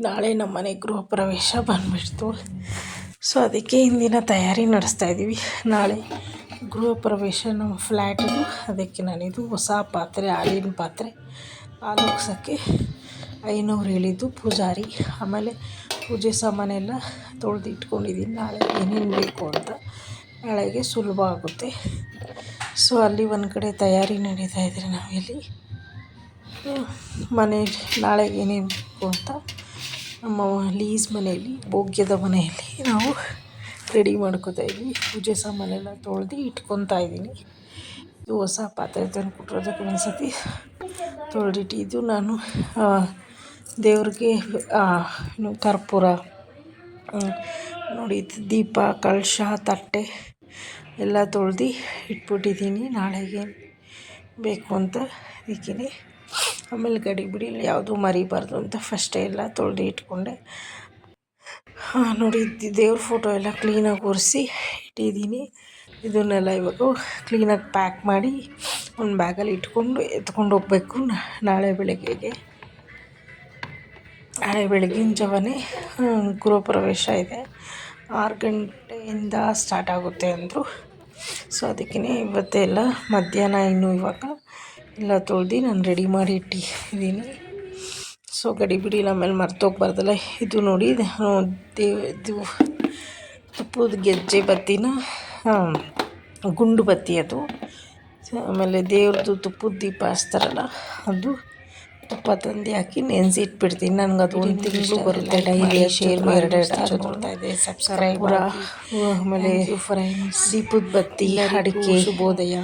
ನಾಳೆ ನಮ್ಮ ಮನೆ ಗೃಹ ಪ್ರವೇಶ ಬಂದುಬಿಡ್ತು. ಸೊ ಅದಕ್ಕೆ ಇಂದಿನ ತಯಾರಿ ನಡೆಸ್ತಾ ಇದ್ದೀವಿ. ನಾಳೆ ಗೃಹ ಪ್ರವೇಶ ನಮ್ಮ ಫ್ಲ್ಯಾಟಿದು. ಅದಕ್ಕೆ ನಾನಿದು ಹೊಸ ಪಾತ್ರೆ, ಹಾಲಿನ ಪಾತ್ರೆ ಹಾಲು ಉಗ್ಸೋಕ್ಕೆ 500 ಹೇಳಿದ್ದು ಪೂಜಾರಿ. ಆಮೇಲೆ ಪೂಜೆ ಸಾಮಾನೆಲ್ಲ ತೊಳೆದು ಇಟ್ಕೊಂಡಿದ್ದೀನಿ, ನಾಳೆ ಏನೇನು ಬೇಕು ಅಂತ ನಾಳೆಗೆ ಸುಲಭ ಆಗುತ್ತೆ. ಸೊ ಅಲ್ಲಿ ಒಂದು ಕಡೆ ತಯಾರಿ ನಡೀತಾ ಇದ್ರೆ ನಾವಿಲ್ಲಿ ಮನೇಲಿ ನಾಳೆಗೆ ಏನೇನು ಬೇಕು ಅಂತ ನಮ್ಮ ಲೀಸ್ ಮನೆಯಲ್ಲಿ, ಭೋಗ್ಯದ ಮನೆಯಲ್ಲಿ ನಾವು ರೆಡಿ ಮಾಡ್ಕೋತಾ ಇದ್ವಿ. ಪೂಜೆ ಸಾಮಾನೆಲ್ಲ ತೊಳೆದು ಇಟ್ಕೊತಾ ಇದ್ದೀನಿ. ಇದು ಹೊಸ ಪಾತ್ರೆ ತಂದು ಕೊಟ್ಟಿರೋದಕ್ಕೆ ಒಂದ್ಸತಿ ತೊಳೆದಿಟ್ಟಿದ್ದು. ನಾನು ದೇವ್ರಿಗೆ ಕರ್ಪೂರ ನೋಡಿ, ದೀಪ, ಕಳಶ, ತಟ್ಟೆ ಎಲ್ಲ ತೊಳೆದು ಇಟ್ಬಿಟ್ಟಿದ್ದೀನಿ ನಾಳೆಗೆ ಬೇಕು ಅಂತ. ಇದಕ್ಕೆ ಆಮೇಲೆ ಗಡಿಬಿಡಿ ಯಾವುದು ಮರಿಬಾರ್ದು ಅಂತ ಫಸ್ಟೇ ಎಲ್ಲ ತೊಳೆದು ಇಟ್ಕೊಂಡೆ. ನೋಡಿ, ದೇವ್ರ ಫೋಟೋ ಎಲ್ಲ ಕ್ಲೀನಾಗಿ ಒರೆಸಿ ಇಟ್ಟಿದ್ದೀನಿ. ಇದನ್ನೆಲ್ಲ ಇವಾಗ ಕ್ಲೀನಾಗಿ ಪ್ಯಾಕ್ ಮಾಡಿ ಒಂದು ಬ್ಯಾಗಲ್ಲಿ ಇಟ್ಕೊಂಡು ಎತ್ಕೊಂಡು ಹೋಗಬೇಕು ನಾಳೆ ಬೆಳಗ್ಗೆಗೆ. ನಾಳೆ ಬೆಳಗಿನ ಜಾವನೇ ಗೃಹ ಪ್ರವೇಶ ಇದೆ, 6 ಗಂಟೆಯಿಂದ ಸ್ಟಾರ್ಟ್ ಆಗುತ್ತೆ ಅಂದರು. ಸೊ ಅದಕ್ಕೇ ಇವತ್ತೆಲ್ಲ ಮಧ್ಯಾಹ್ನ ಇವಾಗ ಎಲ್ಲ ತೊಳೆದು ನಾನು ರೆಡಿ ಮಾಡಿ ಇಟ್ಟಿದ್ದೀನಿ. ಸೊ ಗಡಿಬಿಡಿಲಿ ಆಮೇಲೆ ಮರ್ತೋಗ್ಬಾರ್ದಲ್ಲ. ಇದು ನೋಡಿ, ಇದು ತುಪ್ಪದ ಗೆಜ್ಜೆ ಬತ್ತಿನ ಗುಂಡು ಬತ್ತಿ ಅದು. ಆಮೇಲೆ ದೇವ್ರದ್ದು ತುಪ್ಪದ ದೀಪ ಹಚ್ತಾರಲ್ಲ, ಅದು ತುಪ್ಪ ತಂದು ಹಾಕಿ ನೆನೆಸಿ ಇಟ್ಬಿಡ್ತೀನಿ. ನನಗೆ ಅದು 1 ತಿಂಗಳು ಬರುತ್ತೆ. ಡೈಲಿ ಶೇರ್ 2 ನೋಡ್ತಾ ಇದೆ, ಸಬ್ಸ್ಕ್ರೈಬ್. ಆಮೇಲೆ ದೀಪದ ಬತ್ತಿ, ಅಡಿಕೆ, ಶುಭೋದಯ.